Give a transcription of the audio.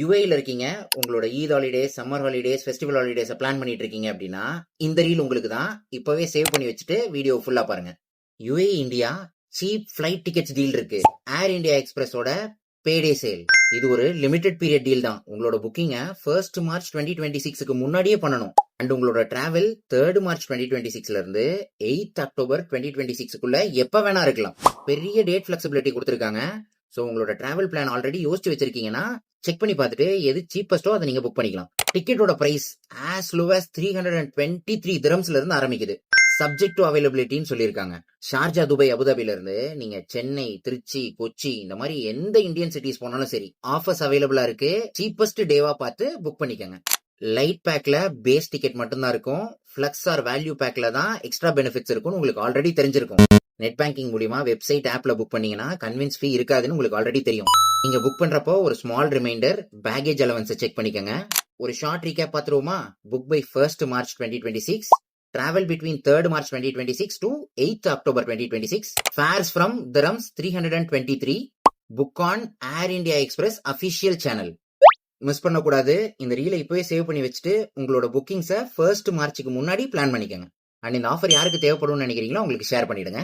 யுஏல இருக்கீங்க, உங்களோட Eid holidays, summer holidays, festival holidays plan பண்ணிட்டு இருக்கீங்க அப்படின்னா, இந்த ரீல் உங்களுக்கு தான். இப்பவே சேவ் பண்ணி வச்சுட்டு வீடியோ ஃபுல்லா பாருங்க. UAE India cheap flight tickets deal இருக்கு. ஏர் இந்தியா எக்ஸ்பிரஸோட பேடே சேல். இது ஒரு லிமிடெட் பீரியட் டீல் தான். உங்களோட புக்கிங்க 1 மார்ச் 2026க்கு முன்னாடியே பண்ணணும். அண்ட் உங்களோட டிராவல் 3 மார்ச் 2026ல இருந்து 8 அக்டோபர் 2026க்குள்ள எப்ப வேணா இருக்கலாம். பெரிய டேட் ஃபிளெக்சிபிலிட்டி கொடுத்திருக்காங்க. சோ உங்களோட டிராவல் பிளான் ஆல்ரெடி யோசிச்சு வச்சிருக்கீங்கன்னா செக் பண்ணி பார்த்துட்டு எது சீப்பஸ்டோ அதை நீங்க புக் பண்ணிக்கலாம். டிக்கெட்டோட பிரைஸ் as low as 323 திரம்ஸ்ல இருந்து ஆரம்பிக்குது. சப்ஜெக்ட் டு அவைலபிலிட்டின்னு சொல்லியிருக்காங்க. ஷார்ஜா, துபாய், அபுதாபில இருந்து நீங்க சென்னை, திருச்சி, கொச்சி இந்த மாதிரி எந்த இந்தியன் சிட்டிஸ் போனாலும் சரி ஆஃபர்ஸ் அவைலபிளா இருக்கு. சீப்பஸ்ட் டேவா பார்த்து புக் பண்ணிக்கோங்க. லைட் பேக்ல பேஸ் டிக்கெட் மட்டும்தான் இருக்கும். ஃபிளக்ஸ் ஆர் வேல்யூ பேக்ல தான் எக்ஸ்ட்ரா பெனிஃபிட்ஸ் இருக்கும். உங்களுக்கு ஆல்ரெடி தெரிஞ்சிருக்கும். நெட் பேங்கிங் மூலியமா வெப்சைட் ஆப்ல புக் பண்ணீங்கன்னா கன்வின்ஸ் ஃபீ இருக்காதுன்னு உங்களுக்கு ஆல்ரெடி தெரியும். நீங்க புக் பண்றப்போ ஒரு ஸ்மால் ரிமைண்டர் பேகேஜ் அலவன்ஸை செக் பண்ணிக்கோங்க. ஒரு ஷார்ட் ரீகேப் பார்த்துருவோமா? Book by 1 March 2026, travel between 3rd March 2026 to 8th October 2026, fares from dirhams 323, book on Air India Express official channel. Miss பண்ணக்கூடாது. இந்த ரீலை இப்பவே சேவ் பண்ணி வச்சுட்டு உங்களோட புக்கிங்ஸை 1 மார்ச்சுக்கு முன்னாடி பிளான் பண்ணிக்கோங்க. அண்ட் இந்த ஆஃபர் யாருக்கு தேவைப்படும்னு நினைக்கிறீங்களோ உங்களுக்கு ஷேர் பண்ணிடுங்க.